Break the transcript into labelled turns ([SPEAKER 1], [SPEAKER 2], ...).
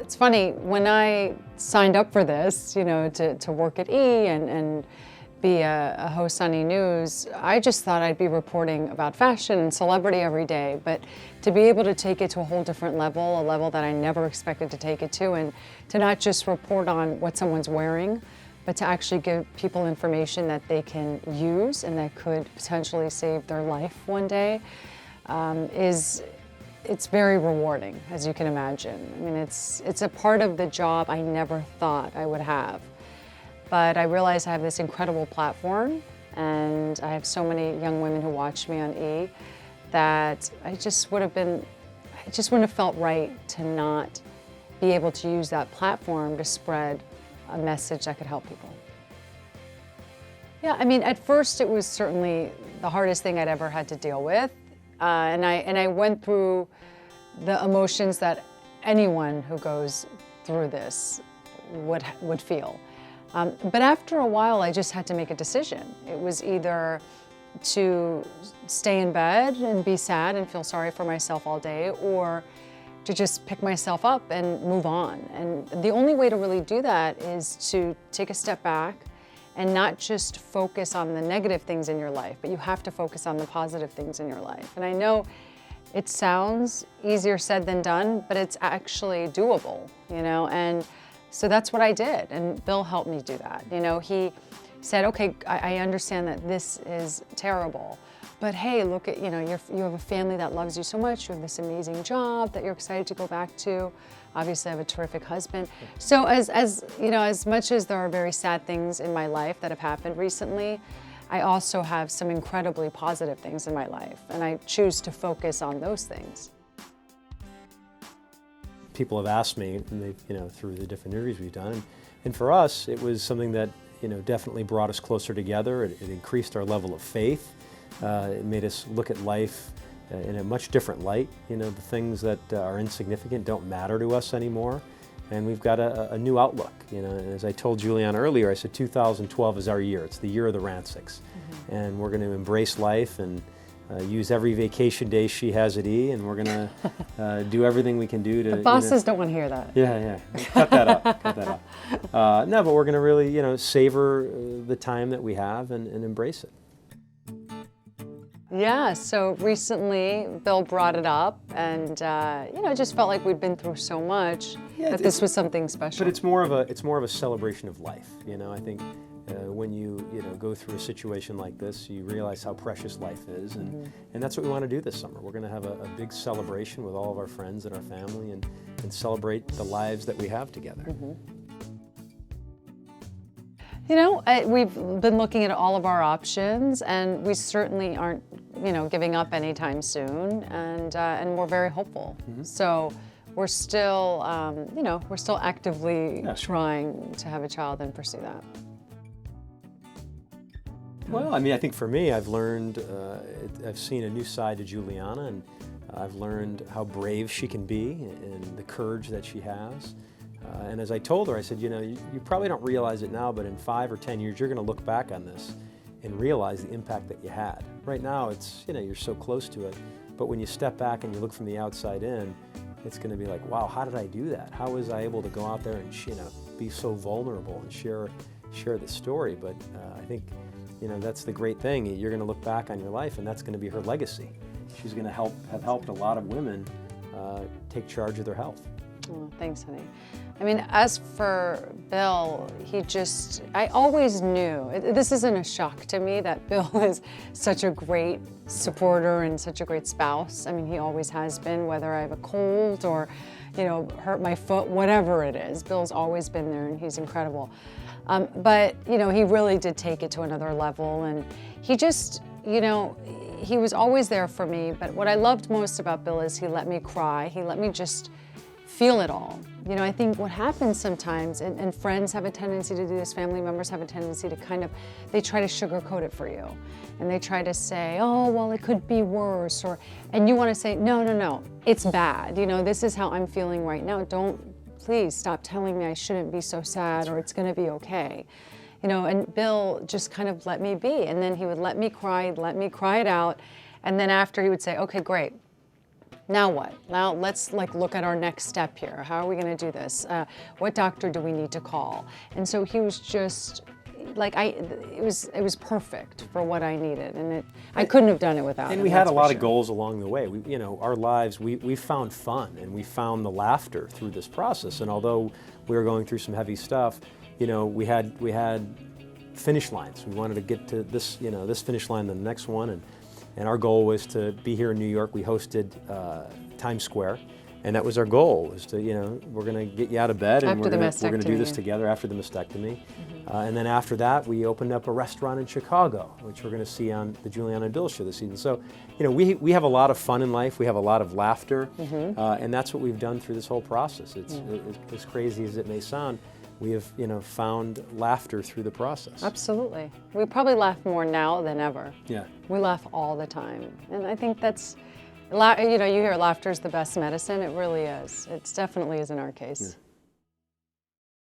[SPEAKER 1] it's funny, when I signed up for this, you know, to work at E and be a host on E! News, I just thought I'd be reporting about fashion and celebrity every day. But to be able to take it to a whole different level, a level that I never expected to take it to, and to not just report on what someone's wearing, but to actually give people information that they can use and that could potentially save their life one day, it's very rewarding, as you can imagine. I mean, it's a part of the job I never thought I would have. But I realized I have this incredible platform, and I have so many young women who watch me on E! That it just wouldn't have felt right to not be able to use that platform to spread a message that could help people. Yeah, I mean, at first it was certainly the hardest thing I'd ever had to deal with. And I went through the emotions that anyone who goes through this would feel. But after a while, I just had to make a decision. It was either to stay in bed and be sad and feel sorry for myself all day, or to just pick myself up and move on. And the only way to really do that is to take a step back and not just focus on the negative things in your life, but you have to focus on the positive things in your life. And I know it sounds easier said than done, but it's actually doable, you know? And so that's what I did, and Bill helped me do that. You know, he said, okay, I understand that this is terrible, but hey, look at, you know, you have a family that loves you so much, you have this amazing job that you're excited to go back to. Obviously, I have a terrific husband. So as you know, as much as there are very sad things in my life that have happened recently, I also have some incredibly positive things in my life, and I choose to focus on those things.
[SPEAKER 2] People have asked me, and they, you know, through the different interviews we've done, and for us, it was something that, you know, definitely brought us closer together. It increased our level of faith. It made us look at life in a much different light. You know, the things that are insignificant don't matter to us anymore, and we've got a new outlook. You know, and as I told Giuliana earlier, I said 2012 is our year. It's the year of the Rancics, and we're going to embrace life and use every vacation day she has at E! And we're going to do everything we can do to.
[SPEAKER 1] The bosses don't want to hear that.
[SPEAKER 2] Yeah. Cut that out. Cut that out. No, but we're going to really, you know, savor the time that we have and embrace it.
[SPEAKER 1] Yeah, so recently Bill brought it up, and you know, I just felt like we'd been through so much that this was something special.
[SPEAKER 2] But it's more of a celebration of life. You know, I think when you know, go through a situation like this, you realize how precious life is, and that's what we want to do this summer. We're going to have a big celebration with all of our friends and our family, and celebrate the lives that we have together.
[SPEAKER 1] You know, we've been looking at all of our options, and we certainly aren't, you know, giving up anytime soon, and we're very hopeful. So we're still, you know, we're still actively trying to have a child and pursue that.
[SPEAKER 2] Well, I mean, I think for me, I've learned, I've seen a new side to Giuliana, and I've learned how brave she can be and the courage that she has. And as I told her, I said, you know, you probably don't realize it now, but in 5 or 10 years, you're going to look back on this and realize the impact that you had. Right now, it's, you know, you're so close to it, but when you step back and you look from the outside in, it's going to be like, wow, how did I do that? How was I able to go out there and, you know, be so vulnerable and share the story? But I think, you know, that's the great thing. You're going to look back on your life, and that's going to be her legacy. She's going to have helped a lot of women take charge of their health.
[SPEAKER 1] Oh, thanks, honey. I mean, as for Bill, I always knew, this isn't a shock to me that Bill is such a great supporter and such a great spouse. I mean, he always has been, whether I have a cold or, you know, hurt my foot, whatever it is. Bill's always been there, and he's incredible. But, you know, he really did take it to another level, and he just, you know, he was always there for me. But what I loved most about Bill is he let me cry. He let me just feel it all. You know, I think what happens sometimes, and friends have a tendency to do this, family members have a tendency to kind of, they try to sugarcoat it for you. And they try to say, oh, well, it could be worse, and you want to say, no, it's bad. You know, this is how I'm feeling right now. Please stop telling me I shouldn't be so sad, or it's going to be okay. You know, and Bill just kind of let me be. And then he would let me cry it out. And then after, he would say, okay, great. now what? Now let's like look at our next step here. How are we going to do this? What doctor do we need to call? And so he was just like it was perfect for what I needed, and I couldn't have done it without him.
[SPEAKER 2] And we had a lot
[SPEAKER 1] sure.
[SPEAKER 2] of goals along the way. We, our lives, we found fun and we found the laughter through this process. And although we were going through some heavy stuff, we had finish lines. We wanted to get to this, this finish line, then the next one, and our goal was to be here in New York. We hosted Times Square. And that was our goal, was to, we're going to get you out of bed and we're going to do this together after the mastectomy. And then after that, we opened up a restaurant in Chicago, which we're going to see on the Giuliana and Bill show this season. So, we have a lot of fun in life. We have a lot of laughter. And that's what we've done through this whole process. It's as crazy as it may sound. We have, found laughter through the process.
[SPEAKER 1] Absolutely. We probably laugh more now than ever.
[SPEAKER 2] Yeah.
[SPEAKER 1] We laugh all the time. And I think that's, you hear laughter is the best medicine. It really is. It definitely is in our case.
[SPEAKER 2] Yeah.